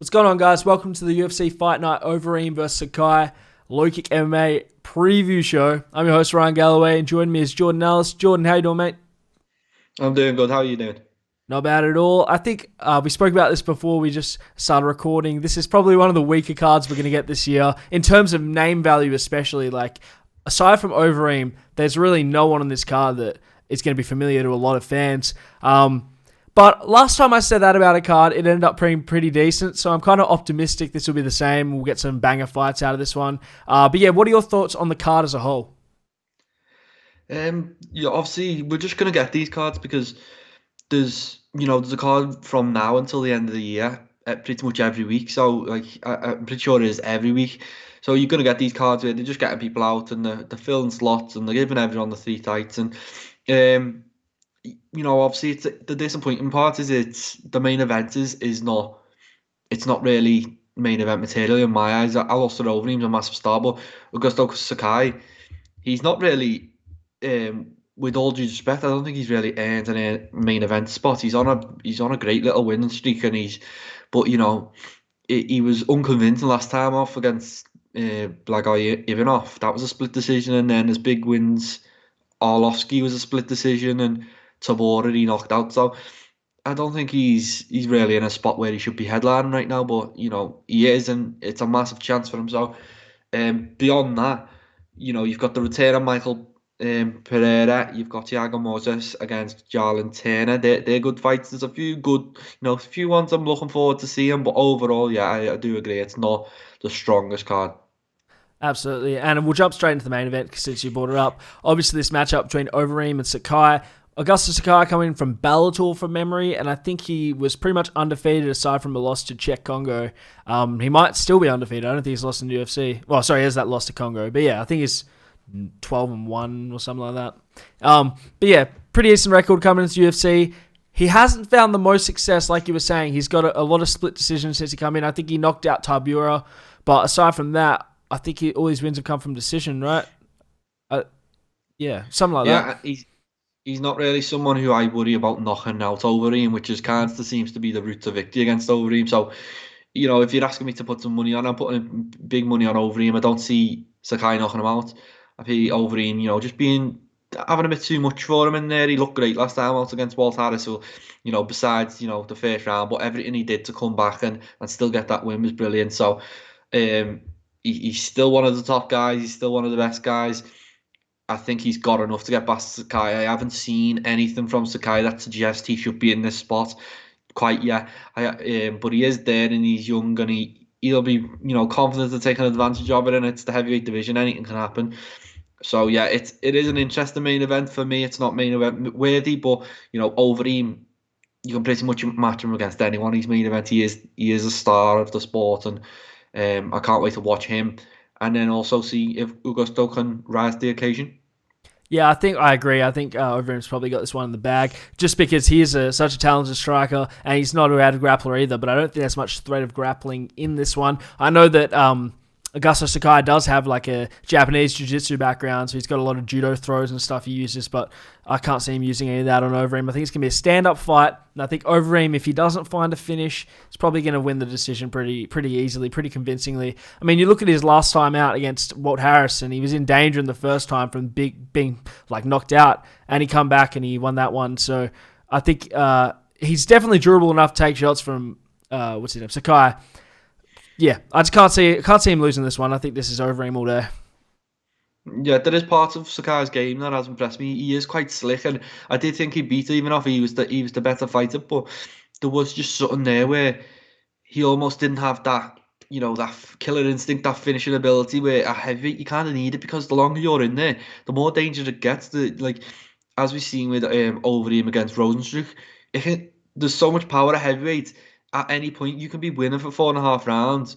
What's going on, guys? Welcome to the UFC Fight Night Overeem vs Sakai LowKick MMA preview show. I'm your host, Ryan Galloway, and joining me is Jordan Ellis. Jordan, how you doing, mate? I'm doing good. How are you doing? Not bad at all. I think we spoke about this before we just started recording. This is probably one of the weaker cards we're going to get this year, in terms of name value especially. Like, aside from Overeem, there's really no one on this card that is going to be familiar to a lot of fans. But last time I said that about a card, it ended up being pretty decent, so I'm kind of optimistic this will be the same. We'll get some banger fights out of this one. But yeah, what are your thoughts on the card as a whole? Obviously, we're just going to get these cards because there's a card from now until the end of the year, pretty much every week. So, I'm pretty sure it is every week. So you're going to get these cards where they're just getting people out and they're filling slots and they're giving everyone the three fights. And, obviously, the disappointing part is it's the main event is not, it's not really main event material in my eyes. I lost to Overeem's a massive star, but Augusto Sakai, he's not really, with all due respect, I don't think he's really earned a main event spot. He's on a great little winning streak, and he was unconvincing last time off against Blagoy Ivanov. That was a split decision, and then his big wins, Arlovsky was a split decision, and Tabora he knocked out. So I don't think he's really in a spot where he should be headlining right now, but he is, and it's a massive chance for him. So beyond that, you've got the return of Michael Pereira, you've got Thiago Moses against Jalen Turner. They're good fights. There's a few good, a few ones I'm looking forward to seeing, but overall, yeah, I do agree. It's not the strongest card. Absolutely, and we'll jump straight into the main event since you brought it up. Obviously, this matchup between Overeem and Sakai. Augusto Sakai coming from Bellator from memory, and I think he was pretty much undefeated aside from a loss to Czech Congo. He might still be undefeated. I don't think he's lost in the UFC. Well, sorry, he has that loss to Congo. But yeah, I think he's 12-1 or something like that. But yeah, pretty decent record coming into UFC. He hasn't found the most success, like you were saying. He's got a lot of split decisions since he came in. I think he knocked out Tabura. But aside from that, I think all his wins have come from decision, right? Yeah, something like that. Yeah, he's not really someone who I worry about knocking out Overeem, which is kind of seems to be the route to victory against Overeem. So, if you're asking me to put some money on, I'm putting big money on Overeem. I don't see Sakai knocking him out. I think Overeem, just having a bit too much for him in there. He looked great last time out against Walt Harris. So, besides, the first round, but everything he did to come back and still get that win was brilliant. So, he's still one of the top guys. He's still one of the best guys. I think he's got enough to get past Sakai. I haven't seen anything from Sakai that suggests he should be in this spot quite yet. But he is there and he's young and he'll be confident to take an advantage of it. And it's the heavyweight division; anything can happen. So yeah, it is an interesting main event for me. It's not main event worthy, but Overeem, you can pretty much match him against anyone. He's main event. He is a star of the sport, and I can't wait to watch him. And then also see if Augusto can rise to the occasion. Yeah, I agree. I think Overeem's probably got this one in the bag, just because he is such a talented striker, and he's not a rad grappler either, but I don't think there's much threat of grappling in this one. I know that Augusto Sakai does have like a Japanese jiu-jitsu background, so he's got a lot of judo throws and stuff he uses, but I can't see him using any of that on Overeem. I think it's going to be a stand-up fight, and I think Overeem, if he doesn't find a finish, is probably going to win the decision pretty easily, pretty convincingly. I mean, you look at his last time out against Walt Harris, and he was in danger in the first time from being like knocked out, and he come back and he won that one. So I think he's definitely durable enough to take shots from Sakai. Yeah, I just can't see him losing this one. I think this is Overeem all day. Yeah, there is parts of Sakai's game that has impressed me. He is quite slick, and I did think he beat Ivanov. He was the better fighter, but there was just something there where he almost didn't have that, that killer instinct, that finishing ability. Where a heavyweight, you kind of need it because the longer you're in there, the more dangerous it gets. As we've seen with Overeem against Rosenstruck, there's so much power at heavyweight. At any point, you can be winning for 4.5 rounds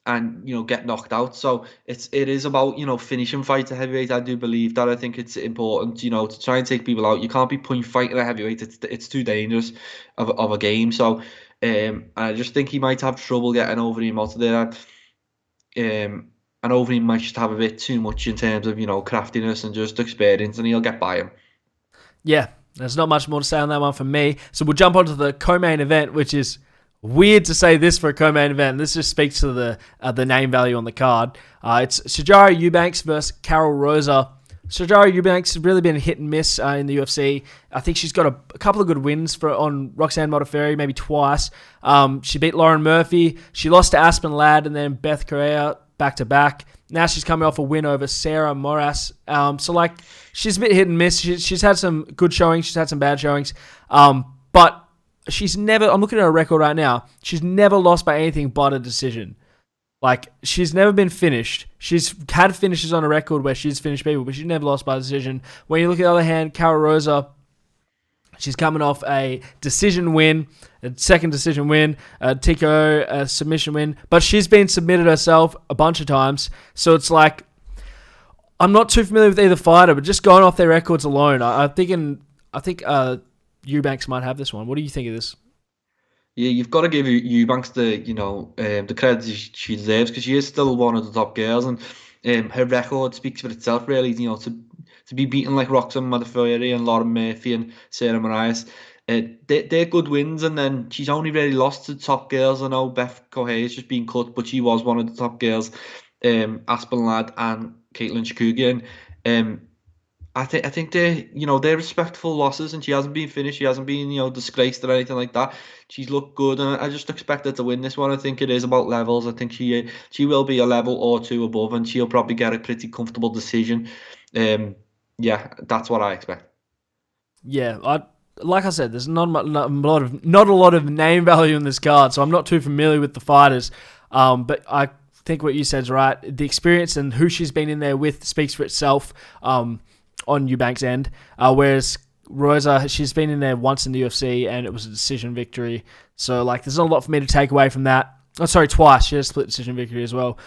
and get knocked out. So it is about finishing fights at heavyweight. I do believe that. I think it's important to try and take people out. You can't be point fighting at heavyweight. It's too dangerous of a game. So I just think he might have trouble getting Overeem out of there. And Overeem might just have a bit too much in terms of craftiness and just experience, and he'll get by him. Yeah, there's not much more to say on that one from me. So we'll jump onto the co-main event, which is Weird to say this for a co-main event. This just speaks to the name value on the card. It's Shadyara Eubanks versus Carol Rosa. Shadyara Eubanks has really been hit and miss in the UFC. I think she's got a couple of good wins on Roxanne Modafferi, maybe twice. She beat Lauren Murphy. She lost to Aspen Ladd and then Beth Correa back-to-back. Now she's coming off a win over Sarah Moras. She's a bit hit and miss. She's had some good showings. She's had some bad showings. But she's never, I'm looking at her record right now, she's never lost by anything but a decision. She's never been finished. She's had finishes on a record where she's finished people, but she's never lost by a decision. When you look at the other hand, Carol Rosa, she's coming off a decision win, a second decision win, a TKO, a submission win, but she's been submitted herself a bunch of times. So it's like, I'm not too familiar with either fighter, but just going off their records alone, I think Eubanks might have this one. What do you think of this? Yeah, you've got to give Eubanks the credit she deserves, because she is still one of the top girls, and her record speaks for itself, really. To be beaten like Roxanne Modafferi and Lauren Murphy and Sarah Moraes, they're good wins, and then she's only really lost to top girls. I know Beth Correa has just been cut, but she was one of the top girls, Aspen Ladd and Caitlin Chikugian. I think they're respectful losses, and she hasn't been finished. She hasn't been disgraced or anything like that. She's looked good, and I just expect her to win this one. I think it is about levels. I think she will be a level or two above, and she'll probably get a pretty comfortable decision. Yeah, that's what I expect. Yeah, like I said, there's not a lot of name value in this card, so I'm not too familiar with the fighters. But I think what you said is right. The experience and who she's been in there with speaks for itself. On Eubanks' end, whereas Rosa, she's been in there once in the UFC and it was a decision victory. So there's not a lot for me to take away from that. Oh, sorry, twice. She has split decision victory as well.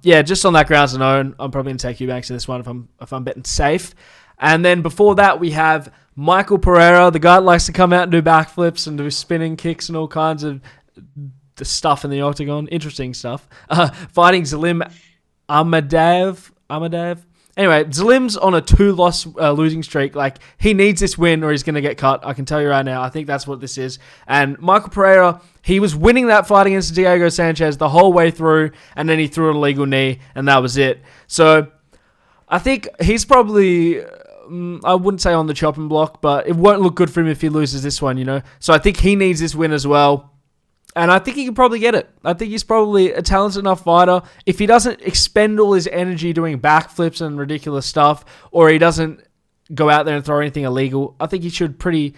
Just on that grounds alone, I'm probably going to take Eubanks in this one if I'm betting safe. And then before that, we have Michael Pereira, the guy that likes to come out and do backflips and do spinning kicks and all kinds of the stuff in the octagon. Interesting stuff. Fighting Zalim Amadev. Anyway, Zalim's on a 2-loss losing streak. He needs this win or he's going to get cut. I can tell you right now. I think that's what this is. And Michael Pereira, he was winning that fight against Diego Sanchez the whole way through, and then he threw an illegal knee, and that was it. So I think he's probably, I wouldn't say on the chopping block, but it won't look good for him if he loses this one, So I think he needs this win as well. And I think he can probably get it. I think he's probably a talented enough fighter. If he doesn't expend all his energy doing backflips and ridiculous stuff, or he doesn't go out there and throw anything illegal, I think he should pretty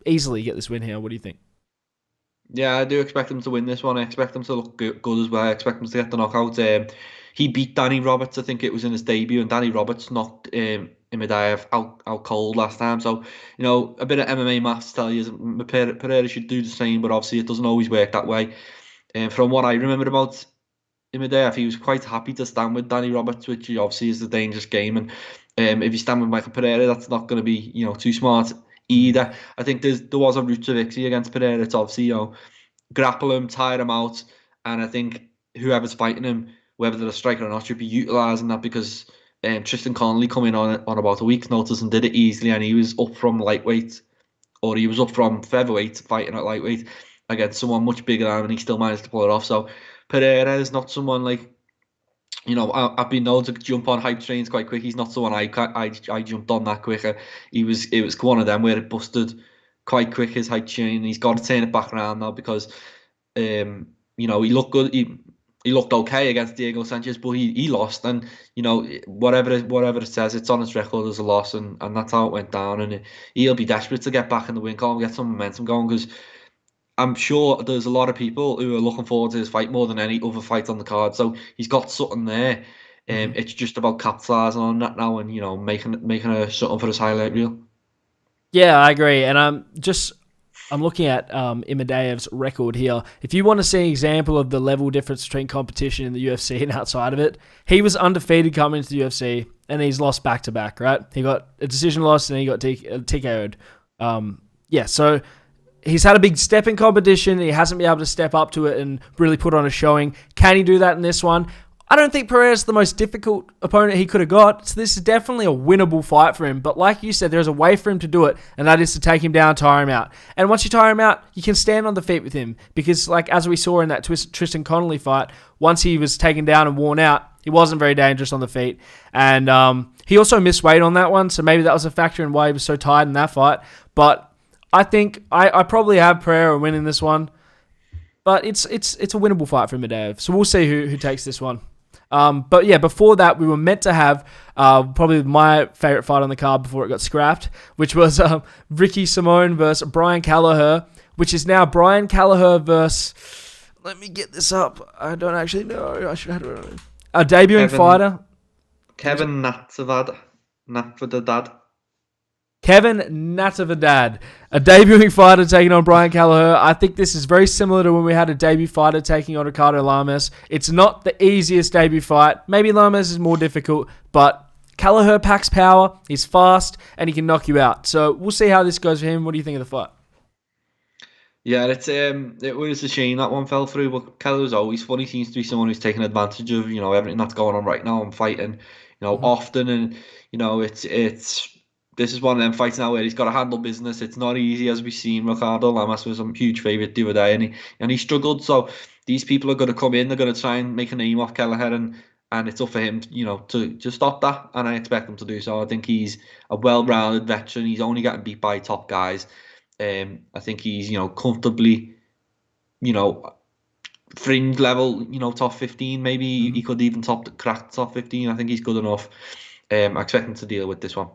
easily get this win here. What do you think? Yeah, I do expect him to win this one. I expect him to look good as well. I expect him to get the knockout. He beat Danny Roberts, I think it was in his debut, and Danny Roberts knocked Imadaev out cold last time. So, a bit of MMA maths tell you Pereira should do the same, but obviously it doesn't always work that way. And from what I remember about Imadaev, he was quite happy to stand with Danny Roberts, which obviously is the dangerous game. And if you stand with Michael Pereira, that's not going to be too smart either. I think there was a route to victory against Pereira. It's obviously grapple him, tire him out, and I think whoever's fighting him, whether they're a striker or not, should be utilising that, because Tristan Connolly come in on about a week's notice and did it easily, and he was up from lightweight, or he was up from featherweight fighting at lightweight against someone much bigger than him, and he still managed to pull it off. So Pereira is not someone I've been known to jump on hype trains quite quick. He's not someone I jumped on that quicker. It was one of them where it busted quite quick, his hype train. He's got to turn it back around now, because he looked good. He looked okay against Diego Sanchez, but he lost, and whatever it says, it's on his record as a loss, and that's how it went down. And he'll be desperate to get back in the win column, get some momentum going, because I'm sure there's a lot of people who are looking forward to his fight more than any other fight on the card. So he's got something there. It's just about capitalising on that now, and making a something for his highlight reel. Yeah, I agree, and I'm looking at Imadaev's record here. If you want to see an example of the level difference between competition in the UFC and outside of it, he was undefeated coming into the UFC, and he's lost back-to-back, right? He got a decision loss, and he got TKO'd. So he's had a big step in competition. He hasn't been able to step up to it and really put on a showing. Can he do that in this one? I don't think Pereira's the most difficult opponent he could have got, so this is definitely a winnable fight for him. But like you said, there's a way for him to do it, and that is to take him down, tire him out. And once you tire him out, you can stand on the feet with him, because like as we saw in that Tristan Connolly fight, once he was taken down and worn out, he wasn't very dangerous on the feet. And he also missed weight on that one, so maybe that was a factor in why he was so tired in that fight. But I think I probably have Pereira winning this one. But it's a winnable fight for Medvedev, so we'll see who takes this one. But yeah, before that, we were meant to have probably my favorite fight on the card before it got scrapped, which was Ricky Simone versus Brian Kelleher, which is now Brian Kelleher versus... Let me get this up. I don't actually know. I should have it on. A debuting fighter. Kevin Natividad. Kevin Natividad, a debuting fighter taking on Brian Kelleher. I think this is very similar to when we had a debut fighter taking on Ricardo Lamas. It's not the easiest debut fight. Maybe Lamas is more difficult, but Kelleher packs power, he's fast, and he can knock you out. So we'll see how this goes for him. What do you think of the fight? Yeah, it was a shame that one fell through, but Kelleher's always funny. He seems to be someone who's taking advantage of, everything that's going on right now and fighting, often, and, this is one of them fights now where he's got to handle business. It's not easy, as we've seen. Ricardo Lamas was a huge favourite the other day, and he struggled. So these people are going to come in. They're going to try and make a name off Kelleher, and it's up for him, to stop that. And I expect him to do so. I think he's a well-rounded veteran. He's only getting beat by top guys. I think he's, comfortably, fringe level, top 15. Maybe he could even crack top 15. I think he's good enough. I expect him to deal with this one.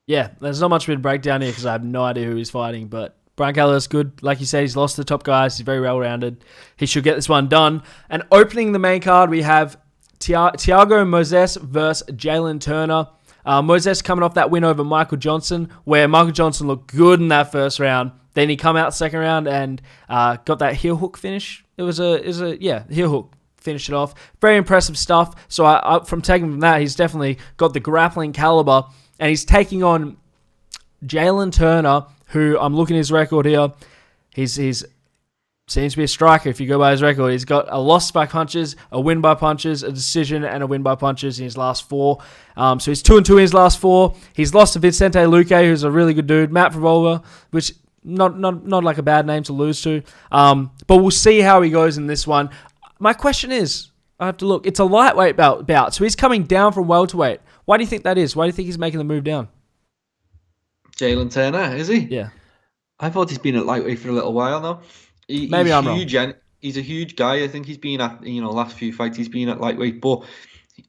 Yeah, there's not much of a breakdown here because I have no idea who he's fighting, but Brian Kelleher's good. Like you said, he's lost to the top guys. He's very well-rounded. He should get this one done. And opening the main card, we have Thiago Moses versus Jalen Turner. Moses coming off that win over Michael Johnson, where Michael Johnson looked good in that first round. Then he come out second round and got that heel hook finish. It was a heel hook. Finished it off. Very impressive stuff. So from taking from that, he's definitely got the grappling caliber. And he's taking on Jalen Turner, who I'm looking at his record here. He's seems to be a striker if you go by his record. He's got a loss by punches, a win by punches, a decision, and a win by punches in his last 4. So he's 2-2 in his last 4. He's lost to Vicente Luque, who's a really good dude. Matt Revolver, which not like a bad name to lose to. But we'll see how he goes in this one. My question is, I have to look. It's a lightweight bout, so he's coming down from welterweight. Why do you think that is? Why do you think he's making the move down? Jalen Turner, is he? Yeah. I thought he's been at lightweight for a little while now. Maybe I'm wrong. He's a huge guy. I think he's been at, last few fights he's been at lightweight, but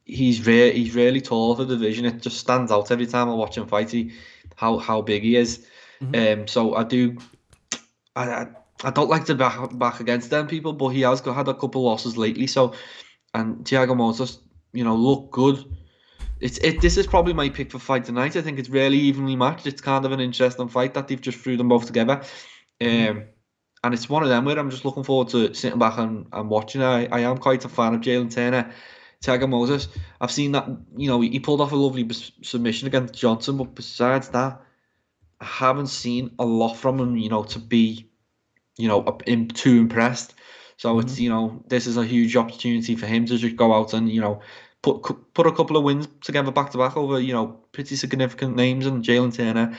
he's really tall for the division. It just stands out every time I watch him fight. How big he is. Mm-hmm. So I don't like to back against them people, but he has had a couple losses lately. So, and Thiago Moses, look good. This is probably my pick for fight tonight. I think it's really evenly matched. It's kind of an interesting fight that they've just threw them both together. And it's one of them where I'm just looking forward to sitting back and watching. I am quite a fan of Jalen Turner. Thiago Moses, I've seen that, he pulled off a lovely submission against Johnson, but besides that, I haven't seen a lot from him, to be, too impressed. So it's, this is a huge opportunity for him to just go out and, put a couple of wins together back to back over, pretty significant names. And Jalen Turner,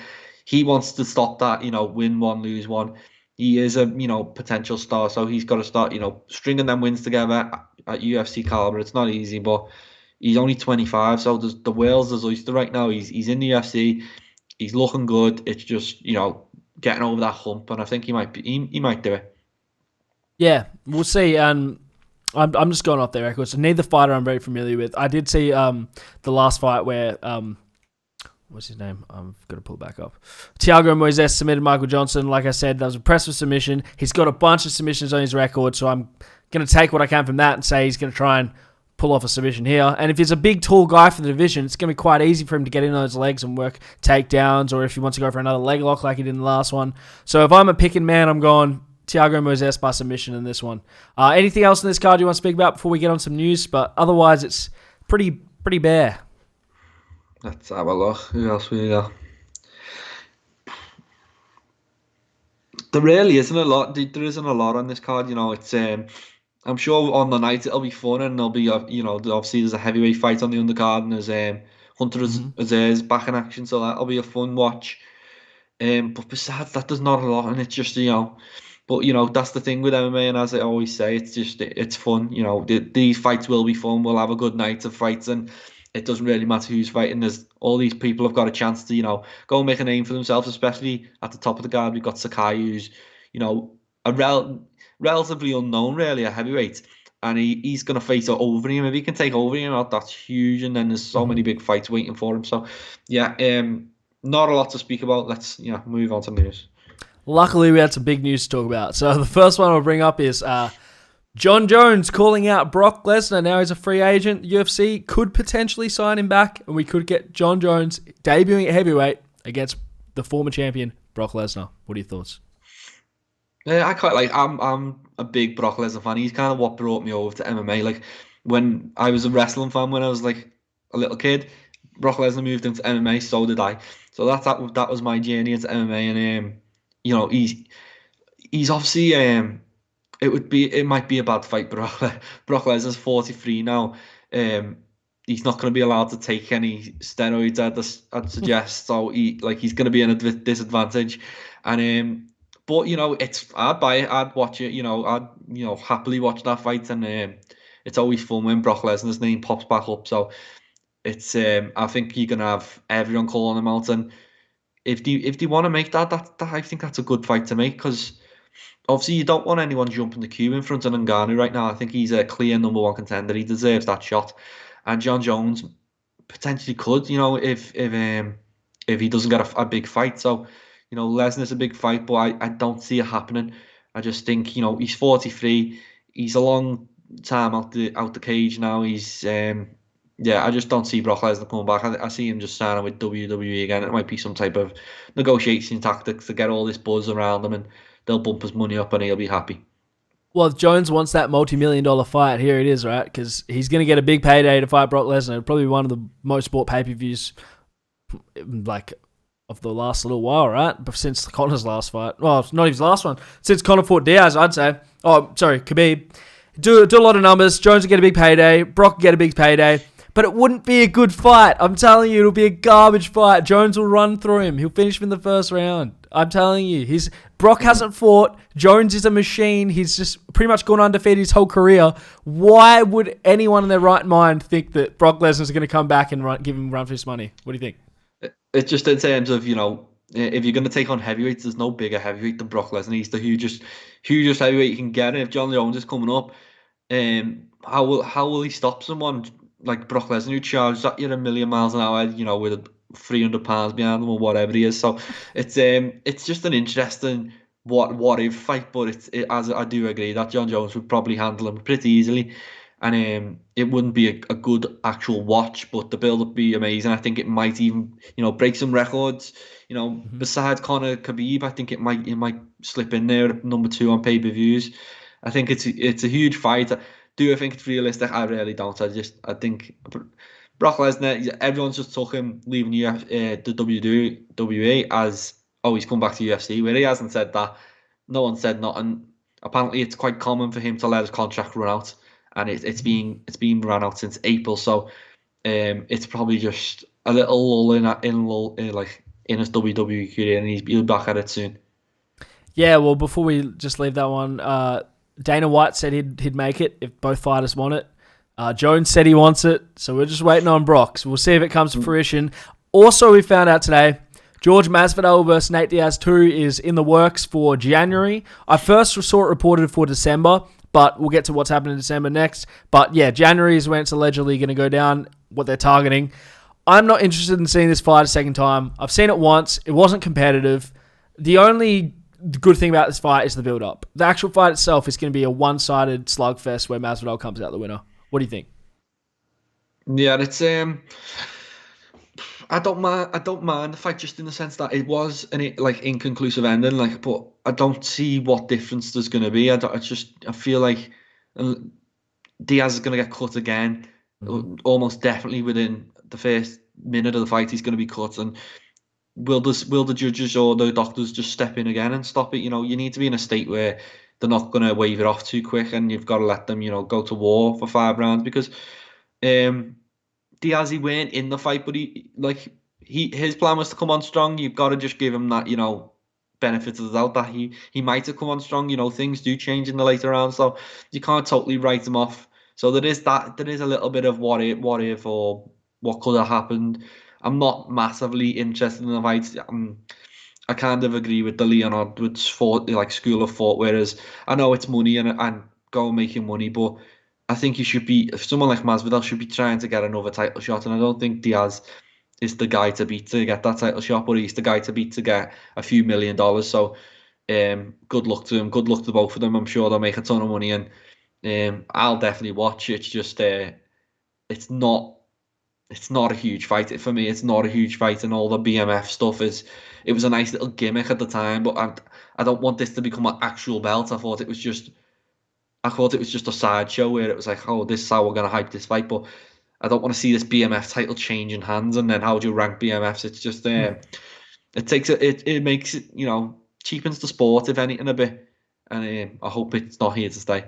he wants to stop that, win one, lose one. He is a, potential star, so he's got to start, stringing them wins together at UFC caliber. It's not easy, but he's only 25, so the world's his oyster right now. He's in the UFC, he's looking good. It's just, getting over that hump, and I think he might do it. Yeah, we'll see. And I'm just going off their records. So neither fighter I'm very familiar with. I did see the last fight where what's his name? I've got to pull it back up. Thiago Moises submitted Michael Johnson. Like I said, that was a impressive submission. He's got a bunch of submissions on his record, so I'm going to take what I can from that and say he's going to try and pull off a submission here. And if he's a big, tall guy for the division, it's going to be quite easy for him to get in on those legs and work takedowns, or if he wants to go for another leg lock like he did in the last one. So if I'm a picking man, I'm going Thiago Moises by submission in this one. Anything else in this card you want to speak about before we get on some news? But otherwise, it's pretty bare. Let's have a look. Who else we got? There really isn't a lot. There isn't a lot on this card. It's I'm sure on the night it'll be fun, and there'll be obviously there's a heavyweight fight on the undercard, and there's Hunter Hmm. Azai's back in action, so that'll be a fun watch. But besides that, there's not a lot, and it's just but that's the thing with MMA, and as I always say, it's fun. These fights will be fun. We'll have a good night of fights, and it doesn't really matter who's fighting. There's all these people have got a chance to go and make a name for themselves, especially at the top of the card. We've got Sakai, who's a relatively unknown, really, a heavyweight. And he's going to face Overeem. If he can take Overeem out, that's huge. And then there's so Hmm. many big fights waiting for him. So, yeah, not a lot to speak about. Let's move on to news. Luckily, we had some big news to talk about. So the first one I'll bring up is John Jones calling out Brock Lesnar. Now he's a free agent. UFC could potentially sign him back, and we could get John Jones debuting at heavyweight against the former champion Brock Lesnar. What are your thoughts? Yeah, I quite like. I'm a big Brock Lesnar fan. He's kind of what brought me over to MMA. Like when I was a wrestling fan when I was like a little kid, Brock Lesnar moved into MMA. So did I. So that was my journey into MMA. And he's obviously it might be a bad fight. Brock Lesnar's 43 now. Um, he's not going to be allowed to take any steroids. I'd suggest. So he's going to be in a disadvantage. And but I'd buy it. I'd watch it. I'd happily watch that fight. And it's always fun when Brock Lesnar's name pops back up. So it's I think you're gonna have everyone calling him out. And if they want to make that I think that's a good fight to make, because obviously you don't want anyone jumping the queue in front of Ngannou right now. I think he's a clear number one contender. He deserves that shot. And John Jones potentially could, if he doesn't get a big fight. So, Lesnar's a big fight, but I don't see it happening. I just think, he's 43. He's a long time out the cage now. I just don't see Brock Lesnar coming back. I see him just signing with WWE again. It might be some type of negotiation tactics to get all this buzz around him, and they'll bump his money up and he'll be happy. Well, if Jones wants that multi-million-dollar fight, here it is, right? Because he's going to get a big payday to fight Brock Lesnar. It'll probably be one of the most bought pay-per-views, like, of the last little while, right? Since Connor's last fight. Well, it's not his last one. Since Connor fought Diaz, I'd say. Oh, sorry, Khabib. Do a lot of numbers. Jones will get a big payday. Brock will get a big payday. But it wouldn't be a good fight. I'm telling you, it'll be a garbage fight. Jones will run through him. He'll finish him in the first round. I'm telling you. Brock hasn't fought. Jones is a machine. He's just pretty much gone undefeated his whole career. Why would anyone in their right mind think that Brock Lesnar's going to come back and give him a run for his money? What do you think? It's just in terms of, if you're going to take on heavyweights, there's no bigger heavyweight than Brock Lesnar. He's the hugest heavyweight you can get. And if John Jones is coming up, how will he stop someone like Brock Lesnar, who charges at you a million miles an hour, with 300 pounds behind him or whatever he is? So it's just an interesting what if fight, but as I do agree that John Jones would probably handle him pretty easily, and it wouldn't be a good actual watch, but the build up would be amazing. I think it might even break some records. Besides Conor Khabib, I think it might slip in there at number 2 on pay-per-views. I think it's a huge fight. Do I think it's realistic? I really don't. I think Brock Lesnar, everyone's just took him leaving the WWE as, oh, he's come back to UFC, where he hasn't said that. No one said nothing. Apparently, it's quite common for him to let his contract run out, and it's been run out since April. So, it's probably just a little lull in his WWE career, and he'll be back at it soon. Yeah, well, before we just leave that one, Dana White said he'd make it if both fighters want it. Jones said he wants it, so we're just waiting on Brock. So we'll see if it comes to fruition. Also, we found out today, George Masvidal versus Nate Diaz 2 is in the works for January. I first saw it reported for December, but we'll get to what's happening in December next. But yeah, January is when it's allegedly going to go down, what they're targeting. I'm not interested in seeing this fight a second time. I've seen it once. It wasn't competitive. The only good thing about this fight is the build-up. The actual fight itself is going to be a one-sided slugfest where Masvidal comes out the winner. What do you think? Yeah, it's I don't mind the fight, just in the sense that it was an inconclusive ending. But I don't see what difference there's going to be. I feel like Diaz is going to get cut again, almost definitely within the first minute of the fight. He's going to be cut, and will the judges or the doctors just step in again and stop it? You need to be in a state where they're not going to wave it off too quick, and you've got to let them, go to war for 5 rounds because um, Diaz, he weren't in the fight, but his plan was to come on strong. You've got to just give him that, benefit of the doubt that he might have come on strong. Things do change in the later rounds, so you can't totally write him off. So there is a little bit of what if, or what could have happened. I'm not massively interested in the fights. I kind of agree with the Leon Edwards school of thought, whereas I know it's money and go making money, but I think you should be, if someone like Masvidal should be trying to get another title shot, and I don't think Diaz is the guy to beat to get that title shot, but he's the guy to beat to get a few $1 million. So good luck to him. Good luck to both of them. I'm sure they'll make a ton of money, and I'll definitely watch. It's just it's not it's not a huge fight for me. It's not a huge fight, and all the BMF stuff it was a nice little gimmick at the time, but I don't want this to become an actual belt. I thought it was just a sideshow where it was like, oh, this is how we're gonna hype this fight, but I don't want to see this BMF title changing hands, and then how do you rank BMFs? It's just it makes it, cheapens the sport if anything a bit, and I hope it's not here to stay.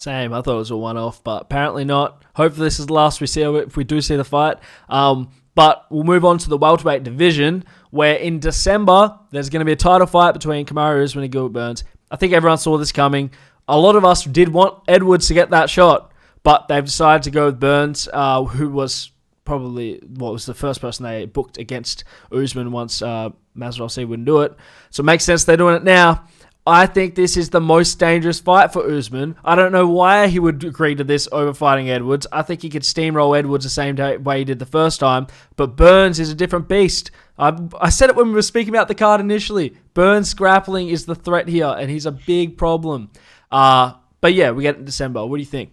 Same. I thought it was a one-off, but apparently not. Hopefully this is the last we see of it if we do see the fight. But we'll move on to the welterweight division, where in December there's going to be a title fight between Kamaru Usman and Gilbert Burns. I think everyone saw this coming. A lot of us did want Edwards to get that shot, but they've decided to go with Burns, who was probably was the first person they booked against Usman once Masvidal said he wouldn't do it. So it makes sense they're doing it now. I think this is the most dangerous fight for Usman. I don't know why he would agree to this over fighting Edwards. I think he could steamroll Edwards the same way he did the first time, but Burns is a different beast. I said it when we were speaking about the card initially. Burns' grappling is the threat here, and he's a big problem. But yeah, we get it in December. What do you think?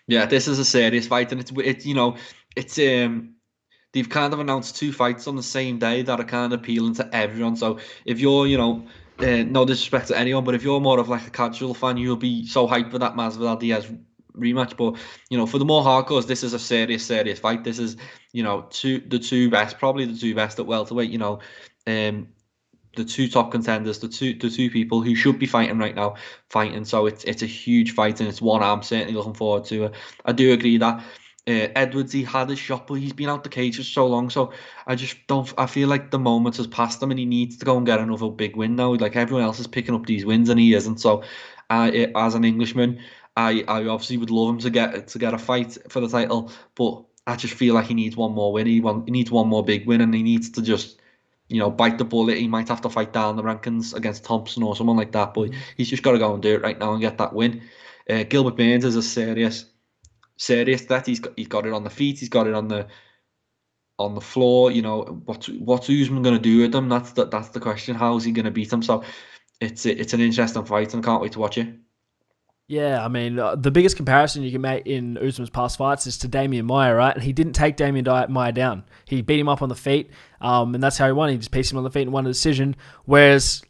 Yeah, this is a serious fight, and it's they've kind of announced 2 fights on the same day that are kind of appealing to everyone. So if you're, no disrespect to anyone, but if you're more of like a casual fan, you'll be so hyped for that Masvidal Diaz rematch. But for the more hardcores, this is a serious fight. This is the two best, probably the two best at welterweight. The two top contenders, the two people who should be fighting right now, fighting. So it's a huge fight, and it's one I'm certainly looking forward to. I do agree that Edwards, he had his shot, but he's been out the cage for so long. So I just don't. I feel like the moment has passed him, and he needs to go and get another big win now. Like everyone else is picking up these wins, and he isn't. So, as an Englishman, I obviously would love him to get a fight for the title, but I just feel like he needs one more win. He needs one more big win, and he needs to just bite the bullet. He might have to fight down the rankings against Thompson or someone like that, but he's just got to go and do it right now and get that win. Gilbert Burns is a serious threat. He's got it on the feet. He's got it on the floor. What's Usman going to do with him? That's the question. How is he going to beat him? So it's an interesting fight, and I can't wait to watch it. Yeah, I mean, the biggest comparison you can make in Usman's past fights is to Damian Maia, right? And he didn't take Damian Maia down. He beat him up on the feet, and that's how he won. He just pieced him on the feet and won a decision. Whereas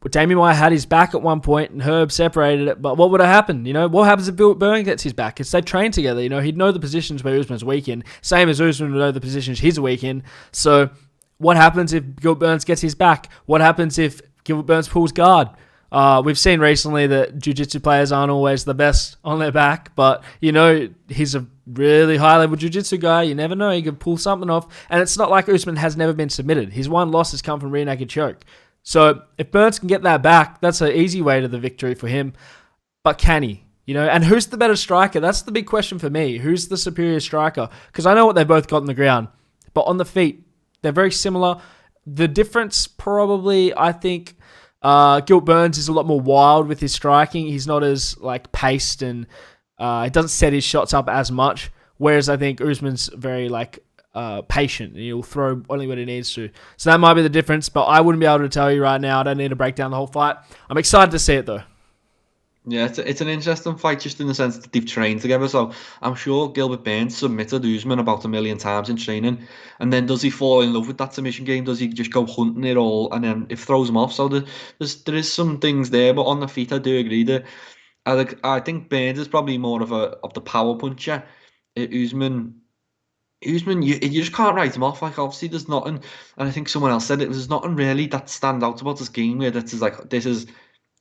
Damian Maia had his back at one point, and Herb separated it. But what would have happened? What happens if Gilbert Burns gets his back? Because they train together. He'd know the positions where Usman's weak in, same as Usman would know the positions he's weak in. So what happens if Gilbert Burns gets his back? What happens if Gilbert Burns pulls guard? We've seen recently that jiu-jitsu players aren't always the best on their back, but he's a really high-level jiu-jitsu guy. You never know, he could pull something off, and it's not like Usman has never been submitted. His one loss has come from rear naked choke. So if Burns can get that back, that's an easy way to the victory for him. But can he? And who's the better striker? That's the big question for me. Who's the superior striker? Because I know what they both got on the ground, but on the feet, they're very similar. The difference probably, I think, Gilbert Burns is a lot more wild with his striking. He's not as paced, and he doesn't set his shots up as much. Whereas I think Usman's very patient, and he'll throw only when he needs to. So that might be the difference, but I wouldn't be able to tell you right now. I don't need to break down the whole fight. I'm excited to see it though. Yeah, it's an interesting fight just in the sense that they've trained together. So I'm sure Gilbert Burns submitted Usman about 1,000,000 times in training, and then does he fall in love with that submission game? Does he just go hunting it all, and then it throws him off? So there is some things there, but on the feet, I do agree that I think Burns is probably more of the power puncher. Usman, you just can't write him off. Obviously, there's nothing, and I think someone else said it. There's nothing really that stands out about this game where this is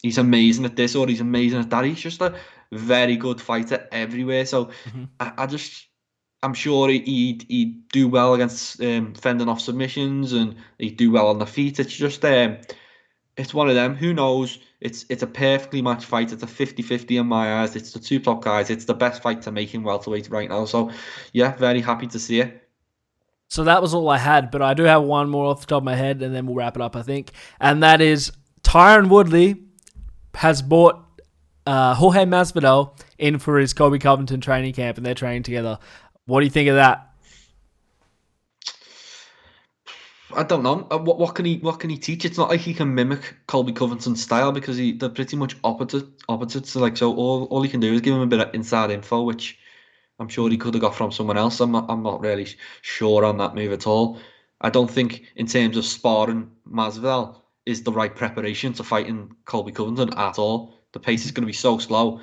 he's amazing at this or he's amazing at that. He's just a very good fighter everywhere. So I'm sure he'd do well against fending off submissions and he'd do well on the feet. It's just it's one of them. Who knows? It's a perfectly matched fight. It's a 50-50 in my eyes. It's the two top guys. It's the best fight to make in welterweight right now. So yeah, very happy to see it. So that was all I had, but I do have one more off the top of my head, and then we'll wrap it up, I think. And that is Tyron Woodley has brought Jorge Masvidal in for his Colby Covington training camp, and they're training together. What do you think of that? I don't know. What can he teach? It's not like he can mimic Colby Covington's style because they're pretty much opposites. So all he can do is give him a bit of inside info, which I'm sure he could have got from someone else. I'm not really sure on that move at all. I don't think in terms of sparring, Masvidal is the right preparation to fighting Colby Covington at all. The pace is going to be so slow,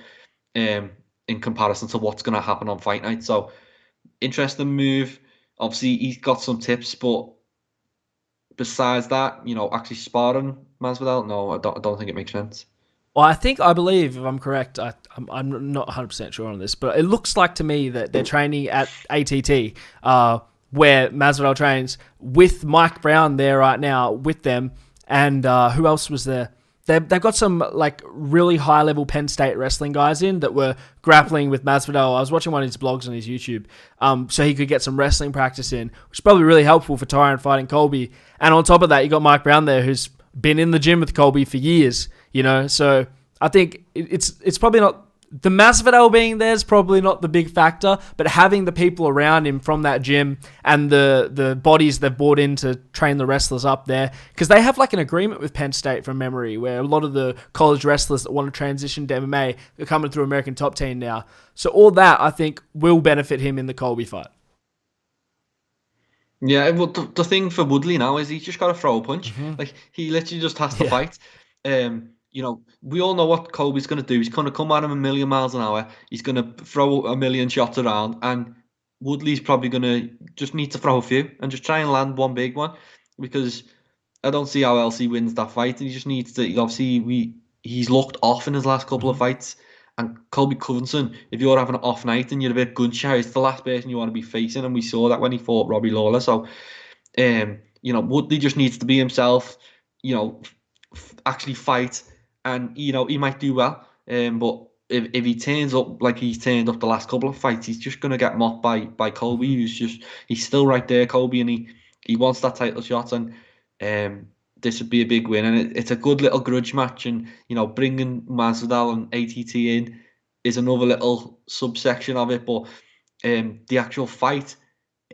in comparison to what's going to happen on fight night. So interesting move. Obviously, he's got some tips, but besides that, actually sparring Masvidal, no, I don't think it makes sense. Well, I believe, if I'm correct, I'm not 100% sure on this, but it looks like to me that they're training at ATT, where Masvidal trains, with Mike Brown there right now with them, and who else was there? They've got some like really high level Penn State wrestling guys in that were grappling with Masvidal. I was watching one of his blogs on his YouTube, so he could get some wrestling practice in, which is probably really helpful for Tyron fighting Colby. And on top of that, you got Mike Brown there, who's been in the gym with Colby for years. So I think it's probably not. The Masvidal being there is probably not the big factor, but having the people around him from that gym and the bodies they've brought in to train the wrestlers up there, because they have like an agreement with Penn State from memory, where a lot of the college wrestlers that want to transition to MMA are coming through American Top Team now. So all that, I think, will benefit him in the Colby fight. Yeah, well, the thing for Woodley now is he's just got to throw a punch. Like he literally just has to fight. We all know what Colby's going to do. He's going to come at him a million miles an hour. He's going to throw a million shots around, and Woodley's probably going to just need to throw a few and just try and land one big one, because I don't see how else he wins that fight. And he just needs to. Obviously, he's looked off in his last couple of fights. And Colby Covington, if you're having an off night and you're a bit gun shy, it's the last person you want to be facing, and we saw that when he fought Robbie Lawler. So, Woodley just needs to be himself. Actually fight, and he might do well. But if he turns up like he's turned up the last couple of fights, he's just gonna get mocked by Colby, he's still right there, Colby, and he wants that title shot, and this would be a big win, and it's a good little grudge match, and bringing Masvidal and ATT in is another little subsection of it, but the actual fight,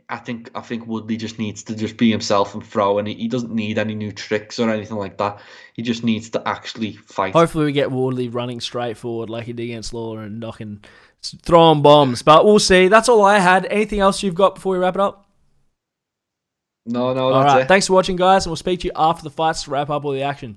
I think Woodley just needs to just be himself and throw, and he doesn't need any new tricks or anything like that. He just needs to actually fight. Hopefully we get Woodley running straight forward like he did against Lawler and throwing bombs, but we'll see. That's all I had. Anything else you've got before we wrap it up? No, all that's right. it. Thanks for watching, guys, and we'll speak to you after the fights to wrap up all the action.